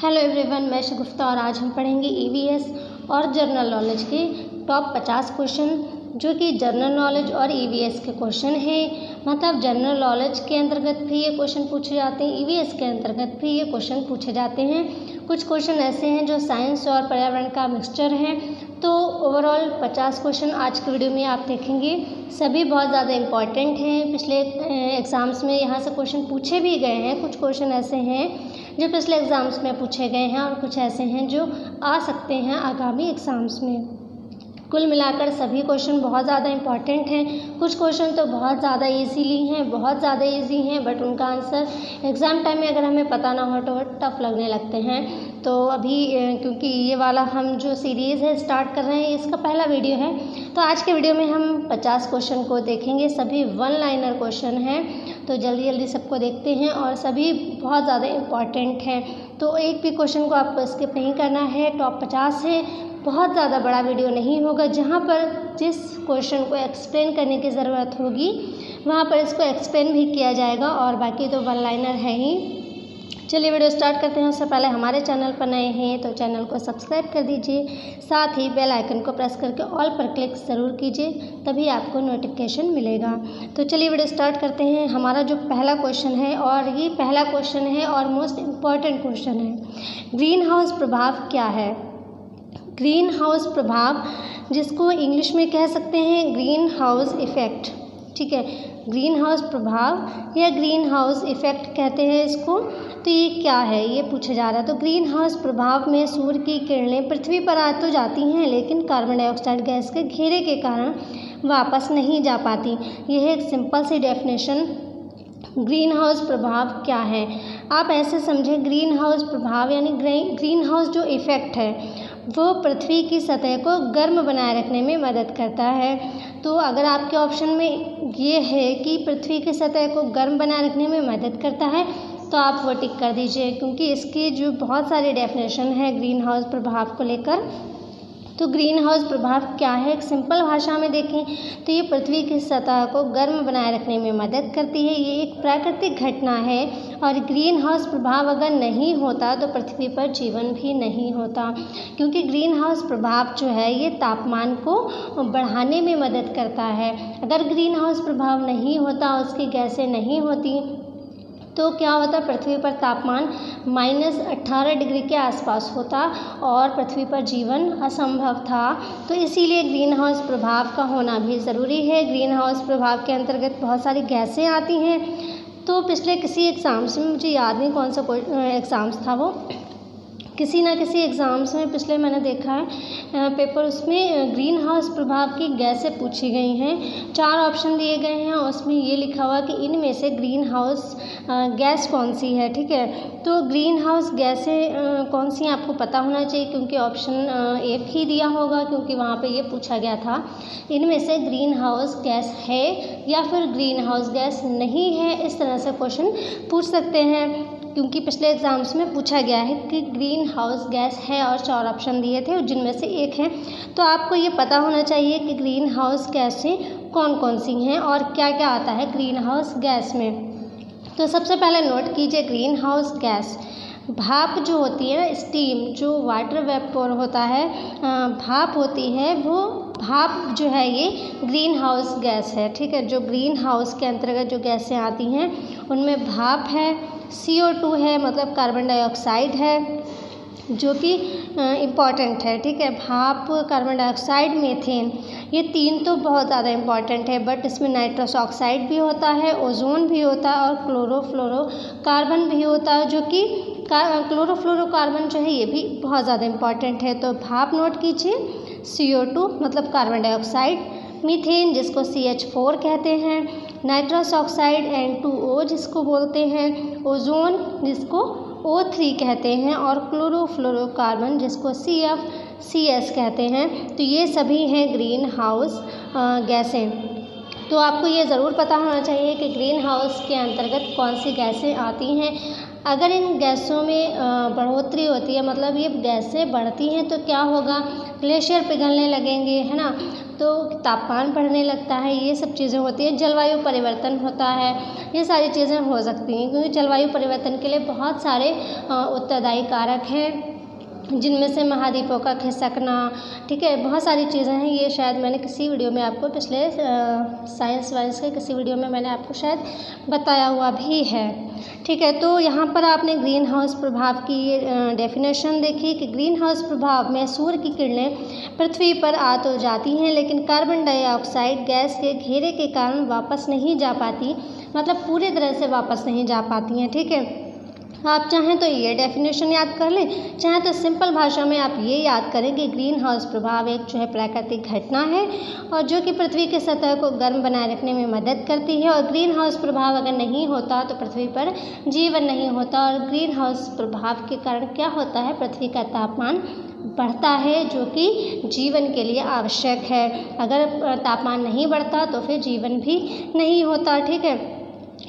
Hello everyone, मैं शगुफ्ता और आज हम पढ़ेंगे ईवीएस और जनरल नॉलेज के टॉप 50 क्वेश्चन जो कि जनरल नॉलेज और ईवीएस के क्वेश्चन हैं। मतलब जनरल नॉलेज के अंतर्गत भी ये क्वेश्चन पूछे जाते हैं, ईवीएस के अंतर्गत भी ये क्वेश्चन पूछे जाते हैं। कुछ क्वेश्चन ऐसे हैं जो साइंस और पर्यावरण का मिक्सचर है। तो ओवरऑल 50 क्वेश्चन आज के वीडियो में आप देखेंगे। सभी बहुत ज़्यादा इम्पॉर्टेंट हैं। पिछले एग्ज़ाम्स में यहाँ से क्वेश्चन पूछे भी गए हैं। कुछ क्वेश्चन ऐसे हैं जो पिछले एग्ज़ाम्स में पूछे गए हैं और कुछ ऐसे हैं जो आ सकते हैं आगामी एग्ज़ाम्स में। कुल मिलाकर सभी क्वेश्चन बहुत ज़्यादा इम्पॉर्टेंट हैं। कुछ क्वेश्चन तो बहुत ज़्यादा ईजीली हैं, बहुत ज़्यादा ईजी हैं, बट उनका आंसर एग्ज़ाम टाइम में अगर हमें पता ना हो तो टफ लगने लगते हैं। तो अभी क्योंकि ये वाला हम जो सीरीज़ है स्टार्ट कर रहे हैं, इसका पहला वीडियो है, तो आज के वीडियो में हम 50 क्वेश्चन को देखेंगे। सभी वन लाइनर क्वेश्चन हैं, तो जल्दी जल्दी सबको देखते हैं और सभी बहुत ज़्यादा इम्पॉर्टेंट हैं। तो एक भी क्वेश्चन को आपको स्किप नहीं करना है। टॉप 50 है, बहुत ज़्यादा बड़ा वीडियो नहीं होगा। जहाँ पर जिस क्वेश्चन को एक्सप्लेन करने की ज़रूरत होगी वहाँ पर इसको एक्सप्लेन भी किया जाएगा और बाकी तो वन लाइनर है ही। चलिए वीडियो स्टार्ट करते हैं। उससे पहले हमारे चैनल पर नए हैं तो चैनल को सब्सक्राइब कर दीजिए, साथ ही बेल आइकन को प्रेस करके ऑल पर क्लिक ज़रूर कीजिए, तभी आपको नोटिफिकेशन मिलेगा। तो चलिए वीडियो स्टार्ट करते हैं। हमारा जो पहला क्वेश्चन है, और ये पहला क्वेश्चन है और मोस्ट इम्पॉर्टेंट क्वेश्चन है, ग्रीन हाउस प्रभाव क्या है? ग्रीन हाउस प्रभाव, जिसको इंग्लिश में कह सकते हैं ग्रीन हाउस इफ़ेक्ट, ठीक है, ग्रीन हाउस प्रभाव या ग्रीन हाउस इफ़ेक्ट कहते हैं इसको। तो ये क्या है, ये पूछा जा रहा है। तो ग्रीन हाउस प्रभाव में सूर्य की किरणें पृथ्वी पर आ तो जाती हैं, लेकिन कार्बन डाइऑक्साइड गैस के घेरे के कारण वापस नहीं जा पाती। यह एक सिंपल सी डेफिनेशन ग्रीन हाउस प्रभाव क्या है। आप ऐसे समझें, ग्रीन हाउस प्रभाव यानी ग्रीन हाउस जो इफ़ेक्ट है वो पृथ्वी की सतह को गर्म बनाए रखने में मदद करता है। तो अगर आपके ऑप्शन में ये है कि पृथ्वी की सतह को गर्म बनाए रखने में मदद करता है तो आप वो टिक कर दीजिए, क्योंकि इसकी जो बहुत सारी डेफिनेशन है ग्रीन हाउस प्रभाव को लेकर। तो ग्रीन हाउस प्रभाव क्या है, एक सिंपल भाषा में देखें तो ये पृथ्वी की सतह को गर्म बनाए रखने में मदद करती है। ये एक प्राकृतिक घटना है और ग्रीन हाउस प्रभाव अगर नहीं होता तो पृथ्वी पर जीवन भी नहीं होता, क्योंकि ग्रीन हाउस प्रभाव जो है ये तापमान को बढ़ाने में मदद करता है। अगर ग्रीन हाउस प्रभाव नहीं होता, उसकी गैसें नहीं होती, तो क्या होता, पृथ्वी पर तापमान -18 डिग्री के आसपास होता और पृथ्वी पर जीवन असंभव था। तो इसीलिए ग्रीन हाउस प्रभाव का होना भी ज़रूरी है। ग्रीन हाउस प्रभाव के अंतर्गत बहुत सारी गैसें आती हैं। तो पिछले किसी एग्ज़ाम्स में, मुझे याद नहीं कौन सा एग्ज़ाम्स था वो, किसी ना किसी एग्ज़ाम्स में पिछले मैंने देखा है पेपर, उसमें ग्रीन हाउस प्रभाव की गैसें पूछी गई हैं। 4 ऑप्शन दिए गए हैं और उसमें ये लिखा हुआ कि इनमें से ग्रीन हाउस गैस कौन सी है, ठीक है। तो ग्रीन हाउस गैसें कौन सी हैं आपको पता होना चाहिए, क्योंकि ऑप्शन एक ही दिया होगा, क्योंकि वहाँ पे ये पूछा गया था इनमें से ग्रीन हाउस गैस है या फिर ग्रीन हाउस गैस नहीं है। इस तरह से क्वेश्चन पूछ सकते हैं, क्योंकि पिछले एग्ज़ाम्स में पूछा गया है कि ग्रीन हाउस गैस है और 4 ऑप्शन दिए थे जिनमें से एक है। तो आपको ये पता होना चाहिए कि ग्रीन हाउस गैसें कौन कौन सी हैं और क्या क्या आता है ग्रीन हाउस गैस में। तो सबसे पहले नोट कीजिए, ग्रीन हाउस गैस भाप जो होती है ना, स्टीम, जो वाटर वेपर होता है, भाप होती है, वो भाप जो है ये ग्रीन हाउस गैस है, ठीक है। जो ग्रीन हाउस के अंतर्गत जो गैसें आती हैं उनमें भाप है, CO2 है मतलब कार्बन डाइऑक्साइड है जो कि इम्पॉर्टेंट है, ठीक है। भाप, कार्बन डाइऑक्साइड, मीथेन, ये 3 तो बहुत ज़्यादा इम्पॉर्टेंट है, बट इसमें नाइट्रस ऑक्साइड भी होता है, ओजोन भी होता है और क्लोरोफ्लोरोकार्बन भी होता है, जो कि क्लोरोफ्लोरोकार्बन जो है ये भी बहुत ज़्यादा इम्पॉर्टेंट है। तो भाप नोट कीजिए, CO2 मतलब कार्बन डाइऑक्साइड, मीथेन जिसको CH4 कहते हैं, नाइट्रस ऑक्साइड N2O जिसको बोलते हैं, ओजोन जिसको O3 कहते हैं और क्लोरोफ्लोरोकार्बन जिसको CF/CS कहते हैं। तो ये सभी हैं ग्रीन हाउस गैसें। तो आपको ये ज़रूर पता होना चाहिए कि ग्रीन हाउस के अंतर्गत कौन सी गैसें आती हैं। अगर इन गैसों में बढ़ोतरी होती है, मतलब ये गैसें बढ़ती हैं, तो क्या होगा, ग्लेशियर पिघलने लगेंगे, है ना। तो तापमान बढ़ने लगता है, ये सब चीज़ें होती हैं। जलवायु परिवर्तन होता है, ये सारी चीज़ें हो सकती हैं, क्योंकि जलवायु परिवर्तन के लिए बहुत सारे उत्तरदायी कारक हैं, जिनमें से महाद्वीपों का खिसकना, ठीक है, बहुत सारी चीज़ें हैं। ये शायद मैंने किसी वीडियो में आपको पिछले साइंस वाइंस के किसी वीडियो में मैंने आपको शायद बताया हुआ भी है, ठीक है। तो यहाँ पर आपने ग्रीन हाउस प्रभाव की डेफिनेशन देखी कि ग्रीन हाउस प्रभाव में सूर्य की किरणें पृथ्वी पर आ तो जाती हैं, लेकिन कार्बन डाइऑक्साइड गैस के घेरे के कारण वापस नहीं जा पाती, मतलब पूरी तरह से वापस नहीं जा पाती हैं, ठीक है। आप चाहें तो ये डेफिनेशन याद कर लें, चाहें तो सिंपल भाषा में आप ये याद करें कि ग्रीन हाउस प्रभाव एक जो है प्राकृतिक घटना है और जो कि पृथ्वी की सतह को गर्म बनाए रखने में मदद करती है। और ग्रीन हाउस प्रभाव अगर नहीं होता तो पृथ्वी पर जीवन नहीं होता। और ग्रीन हाउस प्रभाव के कारण क्या होता है, पृथ्वी का तापमान बढ़ता है, जो कि जीवन के लिए आवश्यक है। अगर तापमान नहीं बढ़ता तो फिर जीवन भी नहीं होता, ठीक है।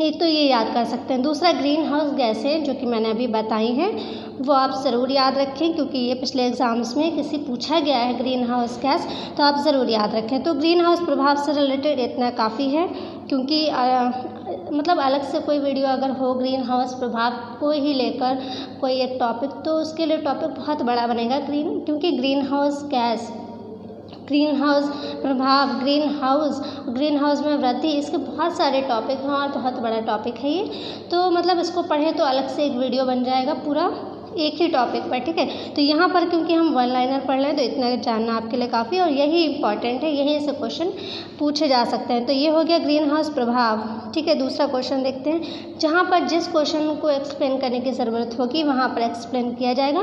एक तो ये याद कर सकते हैं। दूसरा, ग्रीन हाउस गैसें जो कि मैंने अभी बताई हैं वो आप ज़रूर याद रखें, क्योंकि ये पिछले एग्ज़ाम्स में किसी पूछा गया है ग्रीन हाउस गैस, तो आप ज़रूर याद रखें। तो ग्रीन हाउस प्रभाव से रिलेटेड इतना काफ़ी है, क्योंकि मतलब अलग से कोई वीडियो अगर हो ग्रीन हाउस प्रभाव को ही लेकर कोई एक टॉपिक, तो उसके लिए टॉपिक बहुत बड़ा बनेगा, क्योंकि green house gas, green house प्रभाव, ग्रीन हाउस में वृद्धि, इसके बहुत सारे टॉपिक हैं और बहुत बड़ा टॉपिक है ये। तो मतलब इसको पढ़ें तो अलग से एक वीडियो बन जाएगा पूरा एक ही टॉपिक पर, ठीक है। तो यहाँ पर क्योंकि हम वन लाइनर पढ़ रहे हैं तो इतना जानना आपके लिए काफ़ी और यही इंपॉर्टेंट है, यहीं से क्वेश्चन पूछे जा सकते हैं। तो ये हो गया ग्रीन हाउस प्रभाव, ठीक है। दूसरा क्वेश्चन देखते हैं, जहाँ पर जिस क्वेश्चन को एक्सप्लेन करने की ज़रूरत होगी वहाँ पर एक्सप्लेन किया जाएगा।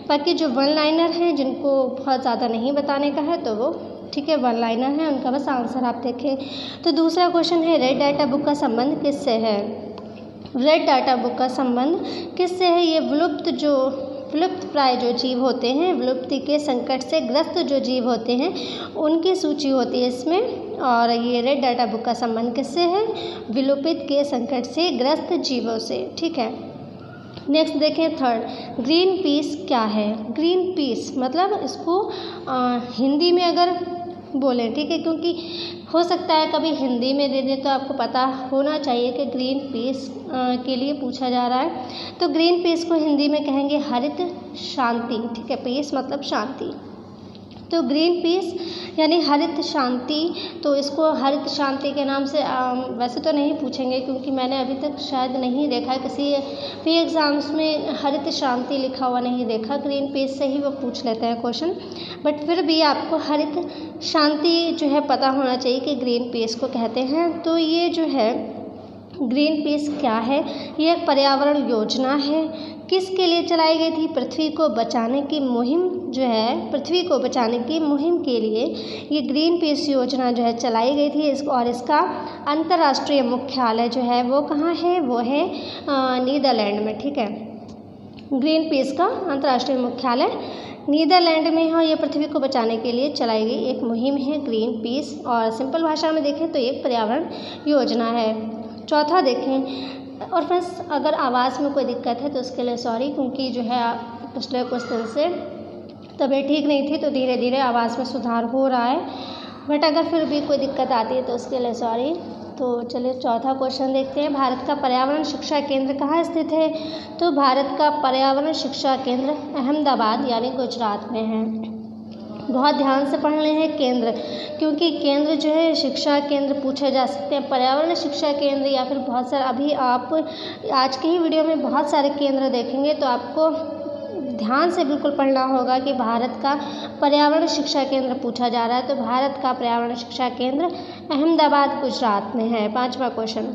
बाकी जो वन लाइनर हैं जिनको बहुत ज़्यादा नहीं बताने का है तो वो ठीक है वन लाइनर है, उनका बस आंसर आप देखें। तो दूसरा क्वेश्चन है, रेड डाटा बुक का संबंध किससे है? रेड डाटा बुक का संबंध किससे है? ये विलुप्त प्राय जो जीव होते हैं, विलुप्ति के संकट से ग्रस्त जो जीव होते हैं उनकी सूची होती है इसमें। और ये रेड डाटा बुक का संबंध किससे है? विलुप्त के संकट से ग्रस्त जीवों से, ठीक है। नेक्स्ट देखें थर्ड, ग्रीन पीस क्या है? ग्रीन पीस मतलब इसको हिंदी में अगर बोलें, ठीक है, क्योंकि हो सकता है कभी हिंदी में दे दें तो आपको पता होना चाहिए कि ग्रीन पीस के लिए पूछा जा रहा है। तो ग्रीन पीस को हिंदी में कहेंगे हरित शांति, ठीक है। पीस मतलब शांति, तो ग्रीन पीस यानी हरित शांति। तो इसको हरित शांति के नाम से वैसे तो नहीं पूछेंगे, क्योंकि मैंने अभी तक शायद नहीं देखा किसी भी एग्ज़ाम्स में हरित शांति लिखा हुआ नहीं देखा। ग्रीन पीस से ही वो पूछ लेते हैं क्वेश्चन, बट फिर भी आपको हरित शांति जो है पता होना चाहिए कि ग्रीन पीस को कहते हैं। तो ये जो है ग्रीन पीस क्या है? ये एक पर्यावरण योजना है। किसके लिए चलाई गई थी? पृथ्वी को बचाने की मुहिम जो है, पृथ्वी को बचाने की मुहिम के लिए ये ग्रीन पीस योजना जो है चलाई गई थी। और इसका अंतर्राष्ट्रीय मुख्यालय जो है वो कहाँ है? वो है नीदरलैंड में, ठीक है। ग्रीन पीस का अंतर्राष्ट्रीय मुख्यालय नीदरलैंड में है। ये पृथ्वी को बचाने के लिए चलाई गई एक मुहिम है ग्रीन पीस, और सिंपल भाषा में देखें तो एक पर्यावरण योजना है। चौथा देखें, और फ्रेंड्स अगर आवाज़ में कोई दिक्कत है तो उसके लिए सॉरी, क्योंकि जो है पिछले कुछ दिन से तबीयत ठीक नहीं थी तो धीरे धीरे आवाज़ में सुधार हो रहा है, बट अगर फिर भी कोई दिक्कत आती है तो उसके लिए सॉरी। तो चलिए चौथा क्वेश्चन देखते हैं, भारत का पर्यावरण शिक्षा केंद्र कहाँ स्थित है? तो भारत का पर्यावरण शिक्षा केंद्र अहमदाबाद यानी गुजरात में है। बहुत ध्यान से पढ़ रहे हैं केंद्र, क्योंकि केंद्र जो है शिक्षा केंद्र पूछे जा सकते हैं, पर्यावरण शिक्षा केंद्र या फिर बहुत सारे। अभी आप आज के ही वीडियो में बहुत सारे केंद्र देखेंगे तो आपको ध्यान से बिल्कुल पढ़ना होगा कि भारत का पर्यावरण शिक्षा केंद्र पूछा जा रहा है। तो भारत का पर्यावरण शिक्षा केंद्र अहमदाबाद गुजरात में है। पांचवा क्वेश्चन,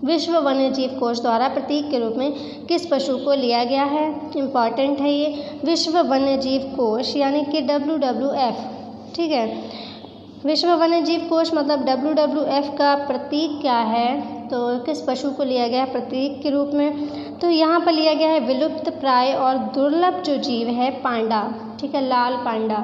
विश्व वन्यजीव कोष द्वारा प्रतीक के रूप में किस पशु को लिया गया है? इम्पॉर्टेंट है ये। विश्व वन्यजीव कोष यानी कि WWF, ठीक है। विश्व वन्यजीव कोष मतलब WWF का प्रतीक क्या है? तो किस पशु को लिया गया है प्रतीक के रूप में? तो यहाँ पर लिया गया है विलुप्त प्राय और दुर्लभ जो जीव है पांडा, ठीक है, लाल पांडा,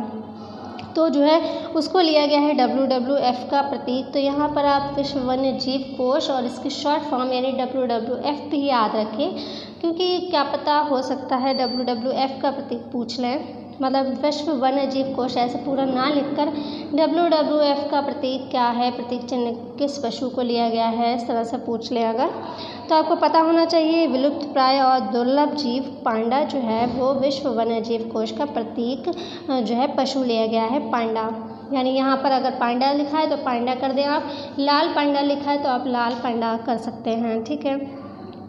तो जो है उसको लिया गया है WWF का प्रतीक। तो यहाँ पर आप विश्व वन्य जीव कोष और इसकी शॉर्ट फॉर्म यानी WWF भी याद रखें, क्योंकि क्या पता हो सकता है WWF का प्रतीक पूछ लें। मतलब विश्व वन्यजीव कोष ऐसे पूरा ना लिखकर WWF का प्रतीक क्या है, प्रतीक चिन्ह किस पशु को लिया गया है, इस तरह से पूछ ले अगर तो आपको पता होना चाहिए विलुप्त प्राय और दुर्लभ जीव पांडा जो है वो विश्व वन्यजीव कोष का प्रतीक जो है पशु लिया गया है पांडा। यानी यहाँ पर अगर पांडा लिखा है तो पांडा कर दें आप, लाल पांडा लिखा है तो आप लाल पांडा कर सकते हैं। ठीक है।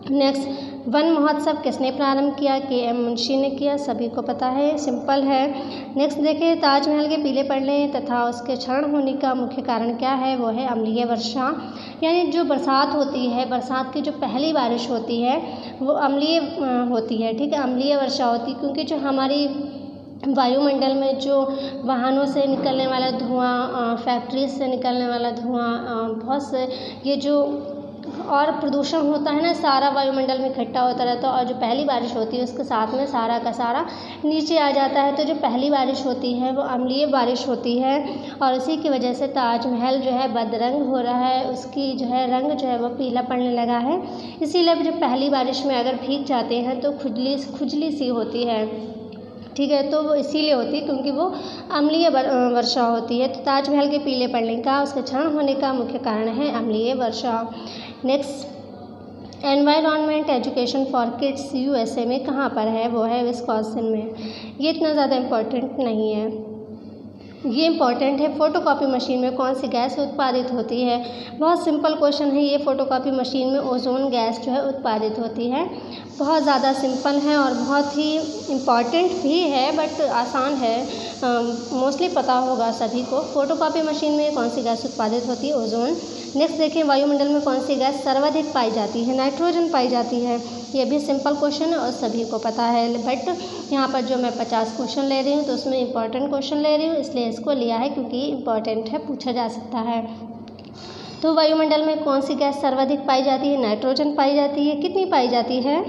नेक्स्ट, वन महोत्सव किसने प्रारंभ किया? KM मुंशी ने किया, सभी को पता है, सिंपल है। नेक्स्ट देखिए, ताजमहल के पीले पड़ने तथा उसके क्षरण होने का मुख्य कारण क्या है? वो है अम्लीय वर्षा। यानी जो बरसात होती है, बरसात की जो पहली बारिश होती है वो अम्लीय होती है। ठीक है, अम्लीय वर्षा होती है क्योंकि जो हमारी वायुमंडल में जो वाहनों से निकलने वाला धुआं, फैक्ट्रीज से निकलने वाला धुआं, बहुत से ये जो और प्रदूषण होता है ना, सारा वायुमंडल में इकट्ठा होता रहता है और जो पहली बारिश होती है उसके साथ में सारा का सारा नीचे आ जाता है। तो जो पहली बारिश होती है वो अम्लीय बारिश होती है और इसी की वजह से ताजमहल जो है बदरंग हो रहा है, उसकी जो है रंग जो है वो पीला पड़ने लगा है। इसीलिए जब पहली बारिश में अगर भीग जाते हैं तो खुजली सी होती है। ठीक है, तो वो इसीलिए होती है क्योंकि वो अम्लीय वर्षा होती है। तो ताजमहल के पीले पड़ने का, उसके क्षरण होने का मुख्य कारण है अम्लीय वर्षा। Next, environment education for kids USA में कहाँ पर है? वो है विस्कॉन्सिन में। ये इतना ज़्यादा इम्पोर्टेंट नहीं है, ये इम्पॉर्टेंट है। फ़ोटोकॉपी मशीन में कौन सी गैस उत्पादित होती है? बहुत सिंपल क्वेश्चन है ये। फ़ोटोकॉपी मशीन में ओजोन गैस जो है उत्पादित होती है। बहुत ज़्यादा सिंपल है और बहुत ही इम्पॉर्टेंट भी है, बट आसान है, मोस्टली पता होगा सभी को। फ़ोटोकॉपी मशीन में कौन सी गैस उत्पादित होती है? ओजोन। नेक्स्ट देखें, वायुमंडल में कौन सी गैस सर्वाधिक पाई जाती है? नाइट्रोजन पाई जाती है। ये भी सिंपल क्वेश्चन है और सभी को पता है, बट यहाँ पर जो मैं 50 क्वेश्चन ले रही हूँ तो उसमें इंपॉर्टेंट क्वेश्चन ले रही हूँ, इसलिए इसको लिया है क्योंकि इंपॉर्टेंट है, पूछा जा सकता है। तो वायुमंडल में कौन सी गैस सर्वाधिक पाई जाती है? नाइट्रोजन पाई जाती है। कितनी पाई जाती है?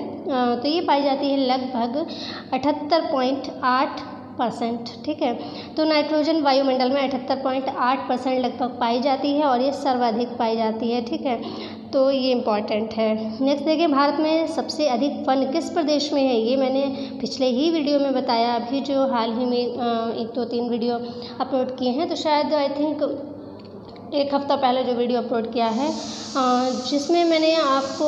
तो ये पाई जाती है लगभग 78.8%। ठीक है, तो नाइट्रोजन वायुमंडल में 78.8% लगभग पाई जाती है और ये सर्वाधिक पाई जाती है। ठीक है, तो ये इम्पॉर्टेंट है। नेक्स्ट देखिए, भारत में सबसे अधिक वन किस प्रदेश में है? ये मैंने पिछले ही वीडियो में बताया, अभी जो हाल ही में 1-2-3 वीडियो अपलोड किए हैं, तो शायद आई थिंक 1 हफ्ता पहले जो वीडियो अपलोड किया है जिसमें मैंने आपको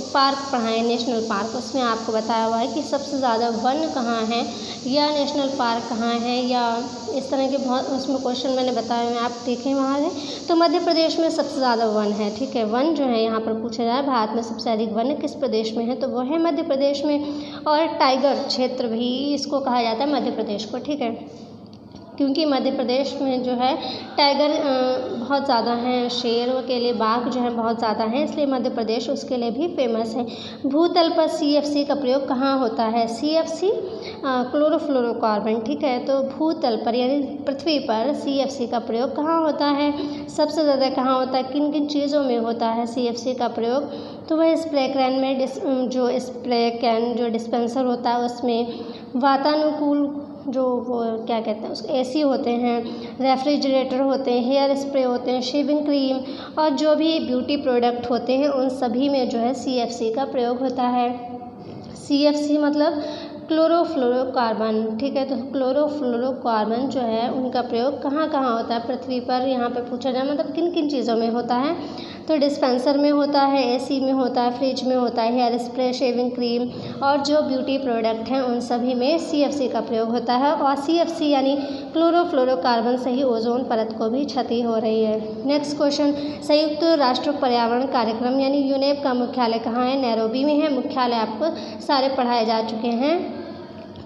पार्क पढ़ाए, नेशनल पार्क, उसमें आपको बताया हुआ है कि सबसे ज़्यादा वन कहाँ है या नेशनल पार्क कहाँ है, या इस तरह के बहुत उसमें क्वेश्चन मैंने बताए हुए, आप देखें वहाँ है। तो मध्य प्रदेश में सबसे ज़्यादा वन है। ठीक है, वन जो है यहाँ पर पूछा जाए भारत में सबसे अधिक वन किस प्रदेश में है, तो वो है मध्य प्रदेश में। और टाइगर क्षेत्र भी इसको कहा जाता है मध्य प्रदेश को। ठीक है, क्योंकि मध्य प्रदेश में जो है टाइगर बहुत ज़्यादा हैं, शेरों के लिए बाघ जो है बहुत ज़्यादा हैं, इसलिए मध्य प्रदेश उसके लिए भी फेमस है। भूतल पर CFC का प्रयोग कहाँ होता है? CFC chlorofluorocarbon. ठीक है, तो भूतल पर यानी पृथ्वी पर CFC का प्रयोग कहाँ होता है? सबसे ज़्यादा कहाँ होता है? किन किन चीज़ों में होता है CFC का प्रयोग? तो वह स्प्रे कैन में जो स्प्रे कैन जो डिस्पेंसर होता है उसमें, वातानुकूल जो वो क्या कहते हैं उसको AC होते हैं, रेफ्रिजरेटर होते हैं, हेयर स्प्रे होते हैं, शेविंग क्रीम और जो भी ब्यूटी प्रोडक्ट होते हैं उन सभी में जो है CFC का प्रयोग होता है। CFC मतलब क्लोरोफ्लोरोकार्बन। ठीक है, तो क्लोरोफ्लोरोकार्बन जो है उनका प्रयोग कहाँ कहाँ होता है पृथ्वी पर? यहाँ पे पूछा जाए मतलब किन किन चीज़ों में होता है, तो डिस्पेंसर में होता है, AC में होता है, फ्रिज में होता है, हेयर स्प्रे, शेविंग क्रीम और जो ब्यूटी प्रोडक्ट हैं उन सभी में CFC का प्रयोग होता है। और CFC यानी क्लोरोफ्लोरोकार्बन से ही ओजोन परत को भी क्षति हो रही है। नेक्स्ट क्वेश्चन, संयुक्त राष्ट्र पर्यावरण कार्यक्रम यानी UNEP का मुख्यालय कहाँ है? नैरोबी में है। मुख्यालय आपको सारे पढ़ाए जा चुके हैं।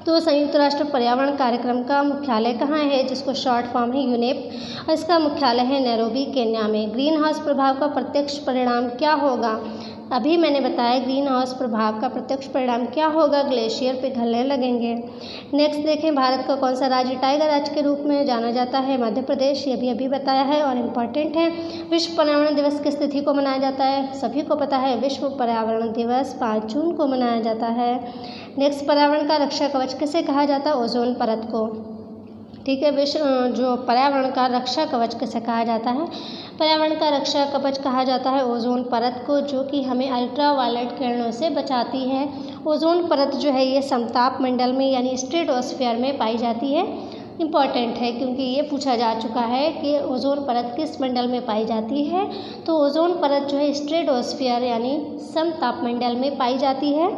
तो संयुक्त राष्ट्र पर्यावरण कार्यक्रम का मुख्यालय कहाँ है, जिसको शॉर्ट फॉर्म है UNEP, और इसका मुख्यालय है नैरोबी केन्या में। ग्रीन हाउस प्रभाव का प्रत्यक्ष परिणाम क्या होगा? अभी मैंने बताया ग्रीन हाउस प्रभाव का प्रत्यक्ष परिणाम क्या होगा? ग्लेशियर पिघलने लगेंगे। नेक्स्ट देखें, भारत का कौन सा राज्य टाइगर राज्य के रूप में जाना जाता है? मध्य प्रदेश। ये भी अभी बताया है और इम्पॉर्टेंट है। विश्व पर्यावरण दिवस किस तिथि को मनाया जाता है? सभी को पता है, विश्व पर्यावरण दिवस 5 जून को मनाया जाता है। नेक्स्ट, पर्यावरण का रक्षा कवच किसे कहा जाता है? ओजोन परत को। ठीक है, विश्व जो पर्यावरण का रक्षा कवच किसे कहा जाता है? पर्यावरण का रक्षा कवच कहा जाता है ओजोन परत को, जो कि हमें अल्ट्रावायलेट किरणों से बचाती है ओजोन परत जो है ये समताप मंडल में यानी स्ट्रेटोस्फीयर में पाई जाती है। इम्पॉर्टेंट है क्योंकि ये पूछा जा चुका है कि ओजोन परत किस मंडल में पाई जाती है। तो ओजोन परत जो है स्ट्रेटोस्फीयर यानी समताप मंडल में पाई जाती है।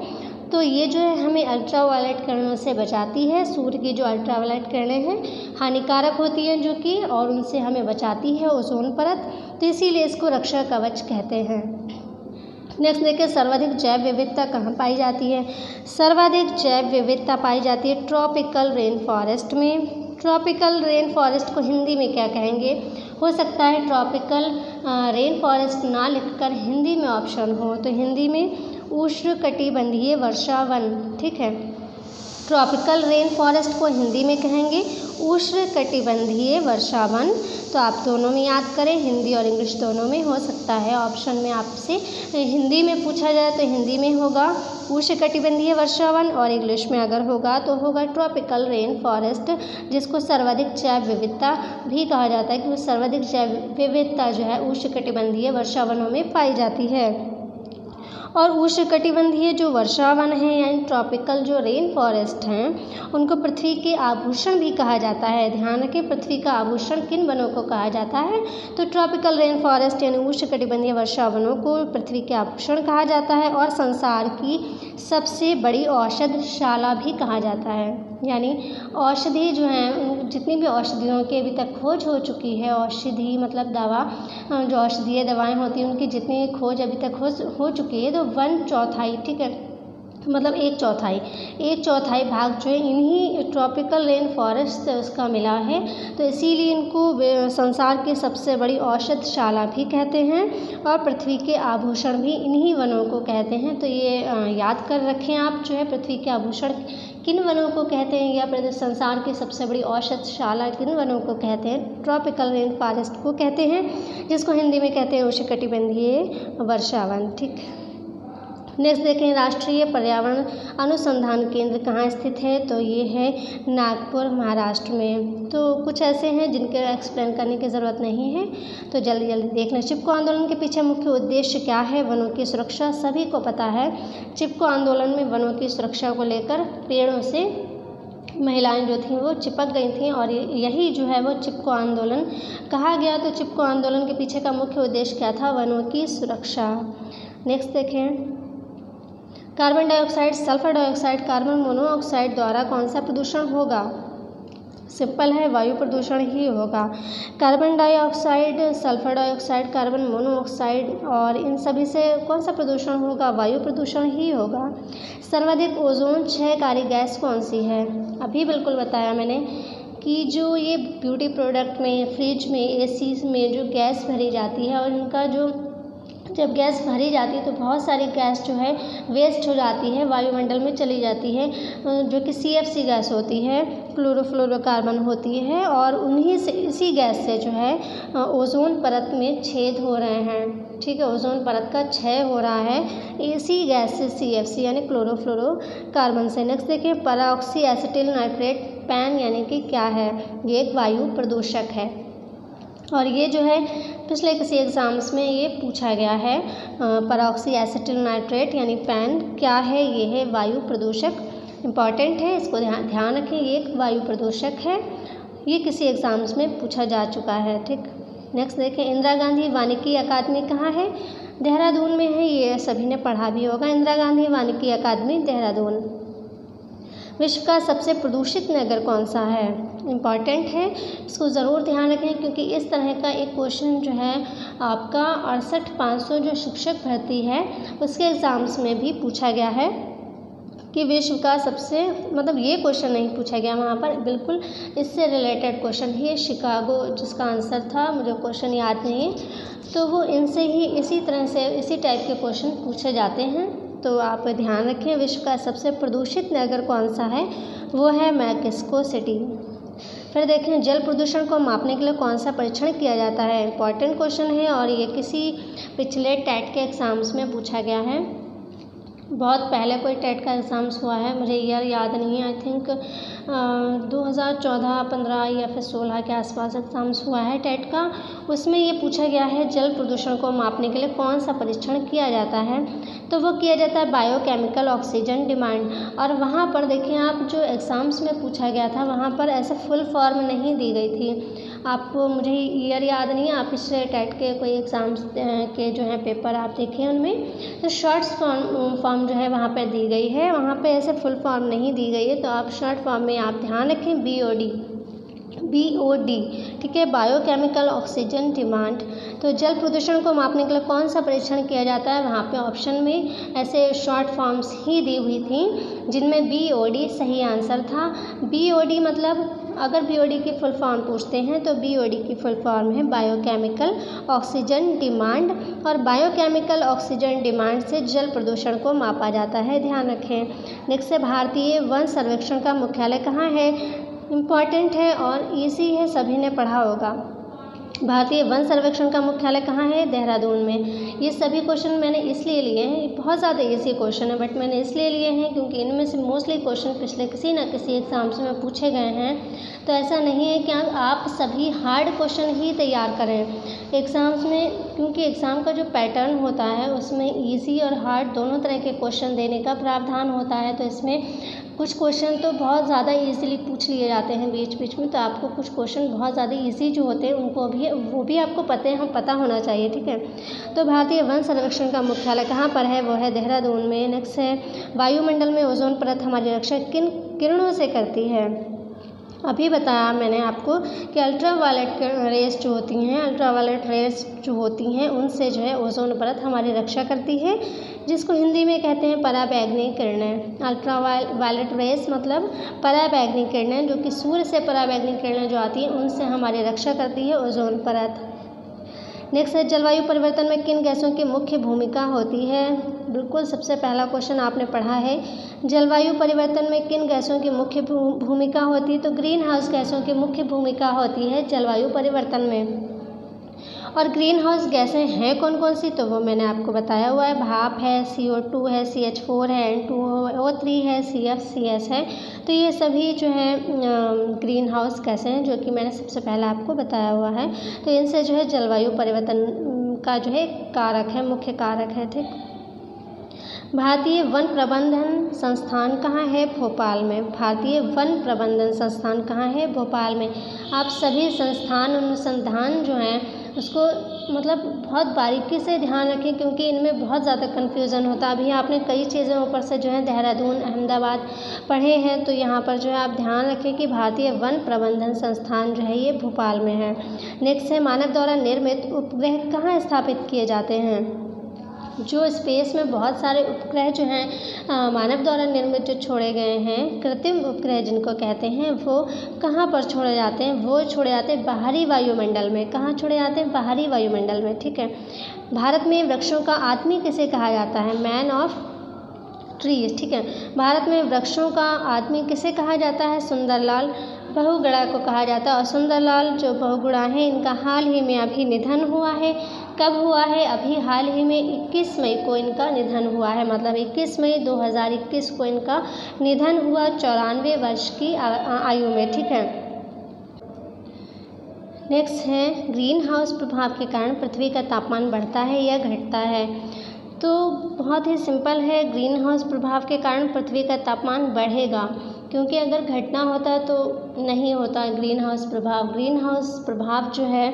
तो ये जो है हमें अल्ट्रावायलेट किरणों से बचाती है। सूर्य की जो अल्ट्रावायलेट किरणें हैं हानिकारक होती हैं जो कि, और उनसे हमें बचाती है ओजोन परत, तो इसीलिए इसको रक्षा कवच कहते हैं। नेक्स्ट देखिए, सर्वाधिक जैव विविधता कहाँ पाई जाती है। सर्वाधिक जैव विविधता पाई जाती है ट्रॉपिकल रेन फॉरेस्ट में। ट्रॉपिकल रेन फॉरेस्ट को हिंदी में क्या कहेंगे? हो सकता है ट्रॉपिकल रेन फॉरेस्ट ना लिखकर हिंदी में ऑप्शन हो, तो हिंदी में उष्णकटिबंधीय वर्षावन। ठीक है, ट्रॉपिकल रेन फॉरेस्ट को हिंदी में कहेंगे उष्णकटिबंधीय वर्षावन। तो आप दोनों में याद करें, हिंदी और इंग्लिश दोनों में हो सकता है। ऑप्शन में आपसे हिंदी में पूछा जाए तो हिंदी में होगा उष्णकटिबंधीय वर्षावन, और इंग्लिश में अगर होगा तो होगा ट्रॉपिकल रेन फॉरेस्ट, जिसको सर्वाधिक जैव विविधता भी कहा जाता है क्योंकि सर्वाधिक जैव विविधता जो है उष्णकटिबंधीय वर्षावनों में पाई जाती है। और उष्णकटिबंधीय जो वर्षावन हैं यानी ट्रॉपिकल जो रेन फॉरेस्ट हैं उनको पृथ्वी के आभूषण भी कहा जाता है। ध्यान रखें, पृथ्वी का आभूषण किन वनों को कहा जाता है? तो ट्रॉपिकल रेन फॉरेस्ट यानी उष्णकटिबंधीय वर्षावनों को पृथ्वी के आभूषण कहा जाता है, और संसार की सबसे बड़ी औषधशाला भी कहा जाता है। यानी औषधि जो हैं, जितनी भी औषधियों की अभी तक खोज हो चुकी है, औषधि मतलब दवा, जो औषधीय दवाएं होती हैं उनकी जितनी खोज अभी तक हो चुकी है, तो 1/4, ठीक है, मतलब 1/4 भाग जो है इन्हीं ट्रॉपिकल रेन फॉरेस्ट से उसका मिला है। तो इसीलिए इनको संसार की सबसे बड़ी औषधशाला भी कहते हैं, और पृथ्वी के आभूषण भी इन्हीं वनों को कहते हैं। तो ये याद कर रखें आप, जो है पृथ्वी के आभूषण किन वनों को कहते हैं, या संसार की सबसे बड़ी औषधशाला किन वनों को कहते हैं? ट्रॉपिकल रेन फॉरेस्ट को कहते हैं, जिसको हिंदी में कहते हैं उष्णकटिबंधीय वर्षावन। ठीक, नेक्स्ट देखें, राष्ट्रीय पर्यावरण अनुसंधान केंद्र कहाँ स्थित है? तो ये है नागपुर, महाराष्ट्र में। तो कुछ ऐसे हैं जिनके एक्सप्लेन करने की ज़रूरत नहीं है, तो जल्दी जल्दी देख लें। चिपको आंदोलन के पीछे मुख्य उद्देश्य क्या है? वनों की सुरक्षा। सभी को पता है, चिपको आंदोलन में वनों की सुरक्षा को लेकर पेड़ों से महिलाएं जो थीं वो चिपक गई थीं, और यही जो है वो चिपको आंदोलन कहा गया। तो चिपको आंदोलन के पीछे का मुख्य उद्देश्य क्या था? वनों की सुरक्षा। नेक्स्ट देखें, carbon dioxide, sulphur dioxide, carbon monoxide द्वारा कौन सा प्रदूषण होगा? सिंपल है, वायु प्रदूषण ही होगा। Carbon dioxide, sulphur dioxide, carbon monoxide और इन सभी से कौन सा प्रदूषण होगा? वायु प्रदूषण ही होगा। सर्वाधिक ओजोन क्षयकारी गैस कौन सी है? अभी बिल्कुल बताया मैंने कि जो ये ब्यूटी प्रोडक्ट में, फ्रिज में, एसी में जो गैस भरी जाती है, और इनका जो जब गैस भरी जाती है तो बहुत सारी गैस जो है वेस्ट हो जाती है, वायुमंडल में चली जाती है, जो कि CFC गैस होती है, क्लोरोफ्लोरोकार्बन होती है, और उन्हीं से, इसी गैस से जो है ओजोन परत में छेद हो रहे हैं। ठीक है, ओजोन परत का क्षय हो रहा है इसी गैस से, CFC यानी क्लोरोफ्लोरोकार्बन से। नेक्स्ट देखिए, परऑक्सी एसिटिल नाइट्रेट पैन यानी कि क्या है? ये एक वायु प्रदूषक है, और ये जो है पिछले किसी एग्ज़ाम्स में ये पूछा गया है। परऑक्सी एसिटिल नाइट्रेट यानी पैन क्या है? ये है वायु प्रदूषक। इम्पॉर्टेंट है, इसको ध्यान रखें, ये एक वायु प्रदूषक है। ये किसी एग्ज़ाम्स में पूछा जा चुका है। ठीक, नेक्स्ट देखें, इंदिरा गांधी वानिकी अकादमी कहाँ है? देहरादून में है। ये सभी ने पढ़ा भी होगा, इंदिरा गांधी वानिकी अकादमी देहरादून। विश्व का सबसे प्रदूषित नगर कौन सा है? इम्पॉर्टेंट है, इसको ज़रूर ध्यान रखें क्योंकि इस तरह का एक क्वेश्चन जो है आपका 68,500 जो शिक्षक भर्ती है उसके एग्ज़ाम्स में भी पूछा गया है कि विश्व का सबसे, मतलब ये क्वेश्चन नहीं पूछा गया वहाँ पर, बिल्कुल इससे रिलेटेड क्वेश्चन ही है। शिकागो जिसका आंसर था, मुझे क्वेश्चन याद नहीं है, तो वो इनसे ही इसी तरह से इसी टाइप के क्वेश्चन पूछे जाते हैं। तो आप ध्यान रखें, विश्व का सबसे प्रदूषित नगर कौन सा है? वो है मैक्सिको सिटी। फिर देखें, जल प्रदूषण को मापने के लिए कौन सा परीक्षण किया जाता है? इंपॉर्टेंट क्वेश्चन है और ये किसी पिछले टेट के एग्ज़ाम्स में पूछा गया है। बहुत पहले कोई टेट का एग्ज़ाम्स हुआ है, मुझे ईयर याद नहीं है, आई थिंक 2014-15 या फिर 16 के आसपास एग्ज़ाम्स हुआ है टेट का। उसमें ये पूछा गया है जल प्रदूषण को मापने के लिए कौन सा परीक्षण किया जाता है, तो वो किया जाता है बायोकेमिकल ऑक्सीजन डिमांड। और वहाँ पर देखिए आप, जो एग्ज़ाम्स में पूछा गया था वहाँ पर ऐसे फुल फॉर्म नहीं दी गई थी। आपको, मुझे ईयर याद नहीं है, आप इससे टेट के कोई एग्ज़ाम्स के जो है पेपर आप देखें, उनमें तो शॉर्ट्स फॉर्म जो है वहाँ पे दी गई है, वहाँ पे ऐसे फुल फॉर्म नहीं दी गई है। तो आप शॉर्ट फॉर्म में आप ध्यान रखें BOD, ठीक है, बायोकेमिकल ऑक्सीजन डिमांड। तो जल प्रदूषण को मापने के लिए कौन सा परीक्षण किया जाता है, वहाँ पे ऑप्शन में ऐसे शॉर्ट फॉर्म्स ही दी हुई थी जिनमें BOD सही आंसर था। BOD मतलब, अगर BOD की फुल फॉर्म पूछते हैं तो BOD की फुल फॉर्म है बायोकेमिकल ऑक्सीजन डिमांड, और बायोकेमिकल ऑक्सीजन डिमांड से जल प्रदूषण को मापा जाता है, ध्यान रखें। नेक्स्ट है, भारतीय वन सर्वेक्षण का मुख्यालय कहाँ है। इम्पॉर्टेंट है और ईजी है, सभी ने पढ़ा होगा। भारतीय वन सर्वेक्षण का मुख्यालय कहाँ है, देहरादून में। ये सभी क्वेश्चन मैंने इसलिए लिए हैं, बहुत ज़्यादा इजी क्वेश्चन है बट मैंने इसलिए लिए हैं क्योंकि इनमें से मोस्टली क्वेश्चन पिछले किसी न किसी एग्ज़ाम्स में पूछे गए हैं। तो ऐसा नहीं है कि आप सभी हार्ड क्वेश्चन ही तैयार करें एग्ज़ाम्स में, क्योंकि एग्ज़ाम का जो पैटर्न होता है उसमें ईजी और हार्ड दोनों तरह के क्वेश्चन देने का प्रावधान होता है। तो इसमें कुछ क्वेश्चन तो बहुत ज़्यादा इजीली पूछ लिए जाते हैं बीच बीच में, तो आपको कुछ क्वेश्चन बहुत ज़्यादा इजी जो होते हैं उनको वो भी आपको पता होना चाहिए, ठीक है। तो भारतीय वन सर्वेक्षण का मुख्यालय कहाँ पर है, वो है देहरादून में। नेक्स्ट है, वायुमंडल में ओजोन परत हमारी रक्षा किन किरणों से करती है। अभी बताया मैंने आपको कि अल्ट्रावायलेट रेस जो होती हैं, अल्ट्रावायलेट रेस जो होती हैं उनसे जो है ओजोन परत हमारी रक्षा करती है, जिसको हिंदी में कहते हैं पराबैंगनी किरणें। अल्ट्रावायलेट रेस मतलब पराबैंगनी किरणें, जो कि सूर्य से पराबैंगनी किरणें जो आती हैं उनसे हमारी रक्षा करती है ओजोन परत। नेक्स्ट है, जलवायु परिवर्तन में किन गैसों की मुख्य भूमिका होती है। बिल्कुल सबसे पहला क्वेश्चन आपने पढ़ा है, जलवायु परिवर्तन में किन गैसों की मुख्य भूमिका होती है, तो ग्रीन हाउस गैसों की मुख्य भूमिका होती है जलवायु परिवर्तन में। और ग्रीन हाउस गैसें हैं कौन कौन सी, तो वो मैंने आपको बताया हुआ है, भाप है, CO2 है, CH4 है, N2O3 है, CFCS है। तो ये सभी जो है ग्रीन हाउस गैसें हैं, जो कि मैंने सबसे पहले आपको बताया हुआ है। तो इनसे जो है जलवायु परिवर्तन का जो है कारक है, मुख्य कारक है, ठीक। भारतीय वन प्रबंधन संस्थान कहाँ है, भोपाल में। भारतीय वन प्रबंधन संस्थान कहाँ है, भोपाल में। आप सभी संस्थान अनुसंधान जो हैं उसको मतलब बहुत बारीकी से ध्यान रखें, क्योंकि इनमें बहुत ज़्यादा कन्फ्यूज़न होता है। अभी आपने कई चीज़ें ऊपर से जो है देहरादून, अहमदाबाद पढ़े हैं, तो यहाँ पर जो है आप ध्यान रखें कि भारतीय वन प्रबंधन संस्थान जो है ये भोपाल में है। नेक्स्ट है, मानव द्वारा निर्मित उपग्रह कहाँ स्थापित किए जाते हैं। जो स्पेस में बहुत सारे उपग्रह जो हैं मानव द्वारा निर्मित जो छोड़े गए हैं, कृत्रिम उपग्रह जिनको कहते हैं, वो कहाँ पर छोड़े जाते हैं, वो छोड़े जाते हैं बाहरी वायुमंडल में। कहाँ छोड़े जाते हैं, बाहरी वायुमंडल में, ठीक है। भारत में वृक्षों का आदमी किसे कहा जाता है, मैन ऑफ ट्रीज, ठीक है। भारत में वृक्षों का आदमी किसे कहा जाता है, सुंदरलाल बहुगुणा को कहा जाता है। और सुंदरलाल जो बहुगुणा हैं, इनका हाल ही में अभी निधन हुआ है। कब हुआ है, अभी हाल ही में 21 मई को इनका निधन हुआ है, मतलब 21 मई 2021 को इनका निधन हुआ 94 वर्ष की आयु में, ठीक है। नेक्स्ट है, ग्रीन हाउस प्रभाव के कारण पृथ्वी का तापमान बढ़ता है या घटता है। तो बहुत ही सिंपल है, ग्रीन हाउस प्रभाव के कारण पृथ्वी का तापमान बढ़ेगा, क्योंकि अगर घटना होता तो नहीं होता ग्रीन हाउस प्रभाव। ग्रीन हाउस प्रभाव जो है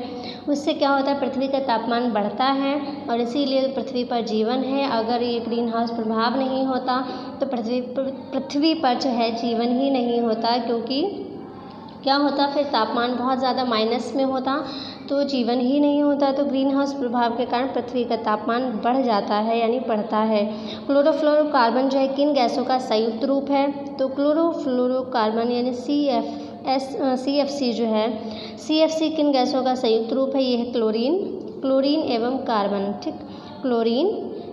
उससे क्या होता है, पृथ्वी का तापमान बढ़ता है और इसीलिए पृथ्वी पर जीवन है। अगर ये ग्रीन हाउस प्रभाव नहीं होता तो पृथ्वी पर जो है जीवन ही नहीं होता, क्योंकि क्या होता फिर तापमान बहुत ज़्यादा माइनस में होता तो जीवन ही नहीं होता। तो ग्रीन हाउस प्रभाव के कारण पृथ्वी का तापमान बढ़ जाता है, यानी बढ़ता है। क्लोरोफ्लोरोकार्बन जो है किन गैसों का संयुक्त रूप है, तो क्लोरोफ्लोरोकार्बन यानी CFC जो है, CFC किन गैसों का संयुक्त रूप है, ये है क्लोरीन एवं कार्बन, ठीक।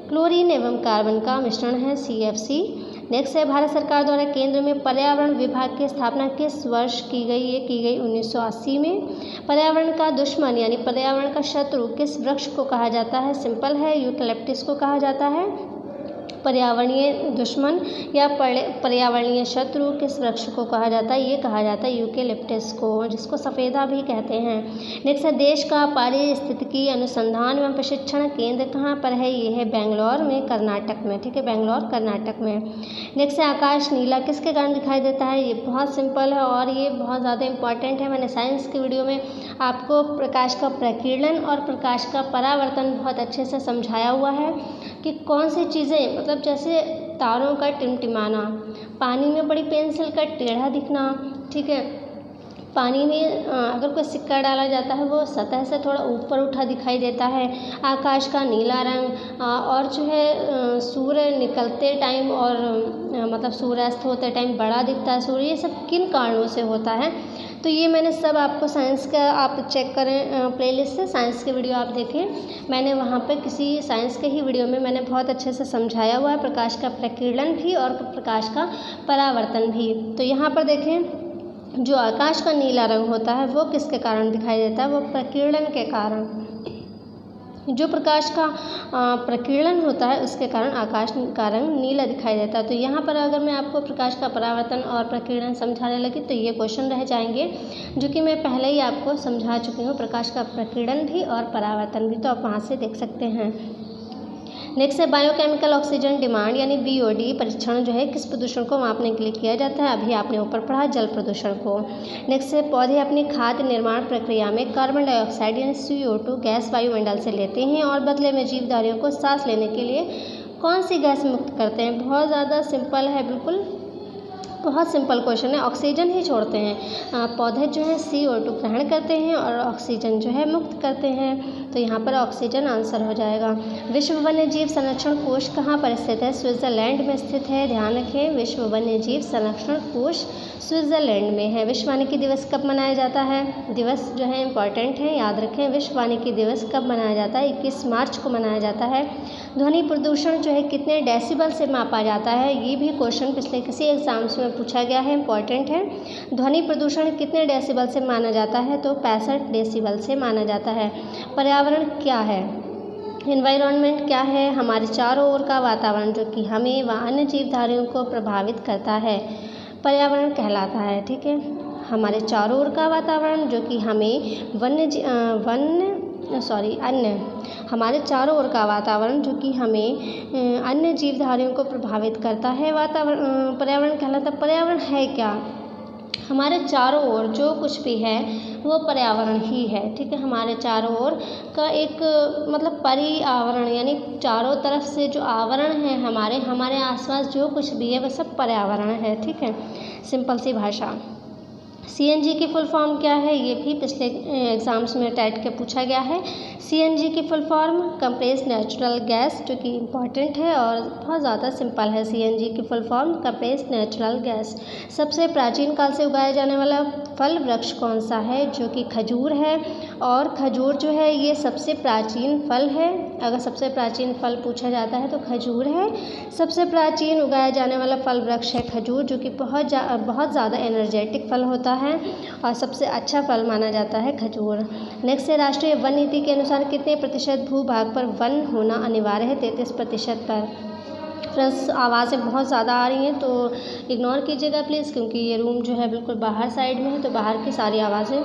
क्लोरीन एवं कार्बन का मिश्रण है CFC। नेक्स्ट है, भारत सरकार द्वारा केंद्र में पर्यावरण विभाग की स्थापना किस वर्ष की गई, ये की गई 1980 में। पर्यावरण का दुश्मन यानी पर्यावरण का शत्रु किस वृक्ष को कहा जाता है, सिंपल है, यूकैलिप्टस को कहा जाता है। पर्यावरणीय दुश्मन या पर्यावरणीय शत्रु किस वृक्ष को कहा जाता है? ये कहा जाता है यूकेलिप्टस को, जिसको सफ़ेदा भी कहते हैं। नेक्स्ट है, देश का पारिस्थितिकी अनुसंधान एवं प्रशिक्षण केंद्र कहाँ पर है? ये है बेंगलोर में, कर्नाटक में। ठीक है, बेंगलोर कर्नाटक में। नेक्स्ट है, आकाश नीला किसके कारण दिखाई देता है? ये बहुत सिंपल है और ये बहुत ज़्यादा इंपॉर्टेंट है। मैंने साइंस की वीडियो में आपको प्रकाश का प्रकीर्णन और प्रकाश का परावर्तन बहुत अच्छे से समझाया हुआ है कि कौन सी चीज़ें, मतलब जैसे तारों का टिमटिमाना, पानी में बड़ी पेंसिल का टेढ़ा दिखना, ठीक है, पानी में अगर कोई सिक्का डाला जाता है वो सतह से थोड़ा ऊपर उठा दिखाई देता है, आकाश का नीला रंग, और जो है सूर्य निकलते टाइम और मतलब सूर्यास्त होते टाइम बड़ा दिखता है सूर्य, ये सब किन कारणों से होता है? तो ये मैंने सब आपको साइंस का, आप चेक करें प्लेलिस्ट से, साइंस के वीडियो आप देखें, मैंने वहाँ पे किसी साइंस के ही वीडियो में मैंने बहुत अच्छे से समझाया हुआ है प्रकाश का प्रकीर्णन भी और प्रकाश का परावर्तन भी। तो यहाँ पर देखें, जो आकाश का नीला रंग होता है वो किसके कारण दिखाई देता है? वो प्रकीर्णन के कारण। जो प्रकाश का प्रकीर्णन होता है उसके कारण आकाश का रंग नीला दिखाई देता है। तो यहाँ पर अगर मैं आपको प्रकाश का परावर्तन और प्रकीर्णन समझाने लगी तो ये क्वेश्चन रह जाएंगे, जो कि मैं पहले ही आपको समझा चुकी हूँ, प्रकाश का प्रकीर्णन भी और परावर्तन भी, तो आप वहाँ से देख सकते हैं। नेक्स्ट है, बायोकेमिकल ऑक्सीजन डिमांड यानी BOD परीक्षण जो है किस प्रदूषण को मापने के लिए किया जाता है? अभी आपने ऊपर पढ़ा, जल प्रदूषण को। नेक्स्ट है, पौधे अपनी खाद्य निर्माण प्रक्रिया में कार्बन डाइऑक्साइड यानी CO2 गैस वायुमंडल से लेते हैं और बदले में जीवधारियों को सांस लेने के लिए कौन सी गैस मुक्त करते हैं? बहुत ज़्यादा सिंपल है, बिल्कुल बहुत सिंपल क्वेश्चन है, ऑक्सीजन ही छोड़ते हैं। पौधे जो है CO2 ग्रहण करते हैं और ऑक्सीजन जो है मुक्त करते हैं, तो यहाँ पर ऑक्सीजन आंसर हो जाएगा। विश्व वन्यजीव संरक्षण कोष कहाँ पर स्थित है? स्विट्ज़रलैंड में स्थित है, ध्यान रखें, विश्व वन्यजीव संरक्षण कोष स्विट्ज़रलैंड में है। विश्व वानिकी दिवस कब मनाया जाता है? दिवस जो है इंपॉर्टेंट है, याद रखें, विश्व वानिकी दिवस कब मनाया जाता है? 21 मार्च को मनाया जाता है। ध्वनि प्रदूषण जो है कितने डेसिबल से मापा जाता है? ये भी क्वेश्चन पिछले किसी एग्जाम्स में पूछा गया है, इंपॉर्टेंट है। ध्वनि प्रदूषण कितने डेसिबल से माना जाता है? तो 65 डेसिबल से माना जाता है। पर्यावरण क्या है? एनवायरनमेंट क्या है? हमारे चारों ओर का वातावरण जो कि हमें व अन्य जीवधारियों को प्रभावित करता है, पर्यावरण कहलाता है। ठीक है, हमारे चारों ओर का वातावरण जो कि हमें हमारे चारों ओर का वातावरण जो कि हमें अन्य जीवधारियों को प्रभावित करता है, पर्यावरण कहलाता है। पर्यावरण है क्या? हमारे चारों ओर जो कुछ भी है वो पर्यावरण ही है। ठीक है, हमारे चारों ओर का एक मतलब पर्यावरण यानी चारों तरफ से जो आवरण है हमारे आसपास जो कुछ भी है वह सब पर्यावरण है। ठीक है, सिंपल सी भाषा। CNG की फुल फॉर्म क्या है? ये भी पिछले एग्जाम्स में टेट के पूछा गया है। CNG की full form compressed natural gas, जो कि इम्पॉर्टेंट है और बहुत ज़्यादा सिंपल है। CNG की full form compressed natural gas. सबसे प्राचीन काल से उगाया जाने वाला फल वृक्ष कौन सा है? जो कि खजूर है, और खजूर जो है ये सबसे प्राचीन फल है। अगर सबसे प्राचीन फल पूछा जाता है तो खजूर है। सबसे प्राचीन उगाया जाने वाला फल वृक्ष है खजूर, जो कि बहुत ज़्यादा एनर्जेटिक फल होता है और सबसे अच्छा फल माना जाता है खजूर। नेक्स्ट है, राष्ट्रीय वन नीति के अनुसार कितने प्रतिशत भूभाग पर वन होना अनिवार्य है? 33% पर। फ्रेंड्स, आवाज़ें बहुत ज़्यादा आ रही हैं तो इग्नोर कीजिएगा प्लीज़, क्योंकि ये रूम जो है बिल्कुल बाहर साइड में है तो बाहर की सारी आवाज़ें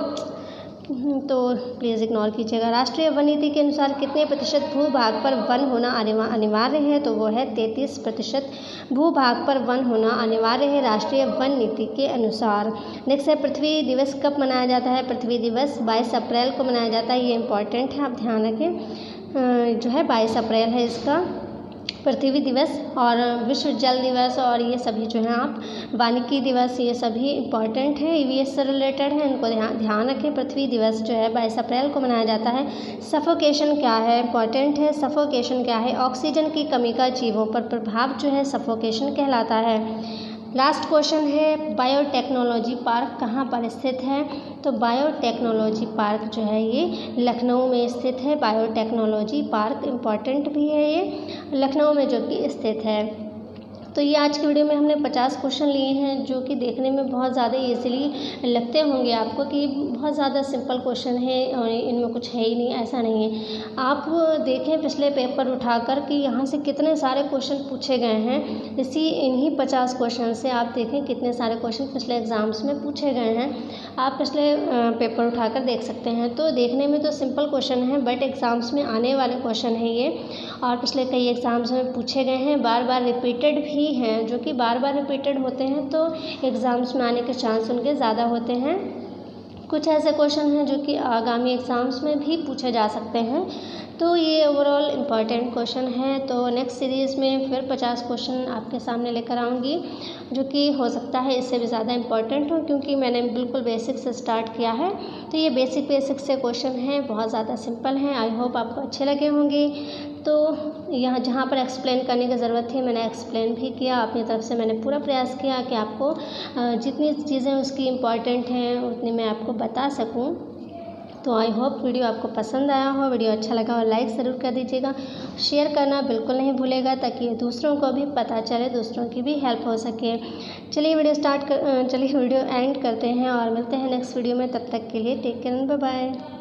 तो प्लीज़ इग्नोर कीजिएगा। राष्ट्रीय वन नीति के अनुसार कितने प्रतिशत भूभाग पर वन होना अनिवार्य है? तो वो है 33% भूभाग पर वन होना अनिवार्य है राष्ट्रीय वन नीति के अनुसार। नेक्स्ट है, पृथ्वी दिवस कब मनाया जाता है? पृथ्वी दिवस 22 अप्रैल को मनाया जाता है। ये इंपॉर्टेंट है, आप ध्यान रखें, जो है 22 अप्रैल है इसका पृथ्वी दिवस। और विश्व जल दिवस और ये सभी जो हैं आप वानिकी दिवस, ये सभी इम्पॉर्टेंट है, EVS से रिलेटेड है, इनको ध्यान रखें। पृथ्वी दिवस जो है 22 अप्रैल को मनाया जाता है। सफोकेशन क्या है? इम्पॉर्टेंट है, सफोकेशन क्या है? ऑक्सीजन की कमी का जीवों पर प्रभाव जो है सफोकेशन कहलाता है। लास्ट क्वेश्चन है, बायोटेक्नोलॉजी पार्क कहाँ पर स्थित है? तो बायोटेक्नोलॉजी पार्क जो है ये लखनऊ में स्थित है। बायोटेक्नोलॉजी पार्क इम्पॉर्टेंट भी है, ये लखनऊ में जो कि स्थित है। तो ये आज की वीडियो में हमने 50 क्वेश्चन लिए हैं जो कि देखने में बहुत ज़्यादा ईजिली लगते होंगे आपको कि बहुत ज़्यादा सिंपल क्वेश्चन है और इनमें कुछ है ही नहीं, ऐसा नहीं है। आप देखें पिछले पेपर उठाकर कि यहाँ से कितने सारे क्वेश्चन पूछे गए हैं। इन्हीं 50 क्वेश्चन से आप देखें कितने सारे क्वेश्चन पिछले एग्ज़ाम्स में पूछे गए हैं। आप पिछले पेपर उठाकर देख सकते हैं। तो देखने में तो सिंपल क्वेश्चन है बट एग्ज़ाम्स में आने वाले क्वेश्चन हैं ये, और पिछले कई एग्ज़ाम्स में पूछे गए हैं, बार बार रिपीटेड भी हैं। जो कि बार बार रिपीटेड होते हैं तो एग्ज़ाम्स में आने के चांस उनके ज़्यादा होते हैं। कुछ ऐसे क्वेश्चन हैं जो कि आगामी एग्ज़ाम्स में भी पूछे जा सकते हैं। तो ये ओवरऑल इम्पॉर्टेंट क्वेश्चन है। तो नेक्स्ट सीरीज़ में फिर 50 क्वेश्चन आपके सामने लेकर आऊँगी जो कि हो सकता है इससे भी ज़्यादा इम्पॉर्टेंट हो, क्योंकि मैंने बिल्कुल बेसिक से स्टार्ट किया है। तो ये बेसिक से क्वेश्चन हैं, बहुत ज़्यादा सिंपल हैं। आई होप आपको अच्छे लगे होंगे। तो यहाँ जहाँ पर एक्सप्लेन करने की ज़रूरत थी मैंने एक्सप्लेन भी किया, अपनी तरफ से मैंने पूरा प्रयास किया कि आपको जितनी चीज़ें उसकी इम्पॉर्टेंट हैं उतनी मैं आपको बता सकूँ। तो आई होप वीडियो आपको पसंद आया हो। वीडियो अच्छा लगा हो लाइक ज़रूर कर दीजिएगा, शेयर करना बिल्कुल नहीं भूलेगा ताकि दूसरों को भी पता चले, दूसरों की भी हेल्प हो सके। चलिए वीडियो एंड करते हैं और मिलते हैं नेक्स्ट वीडियो में। तब तक के लिए टेक केयर, बाय बाय।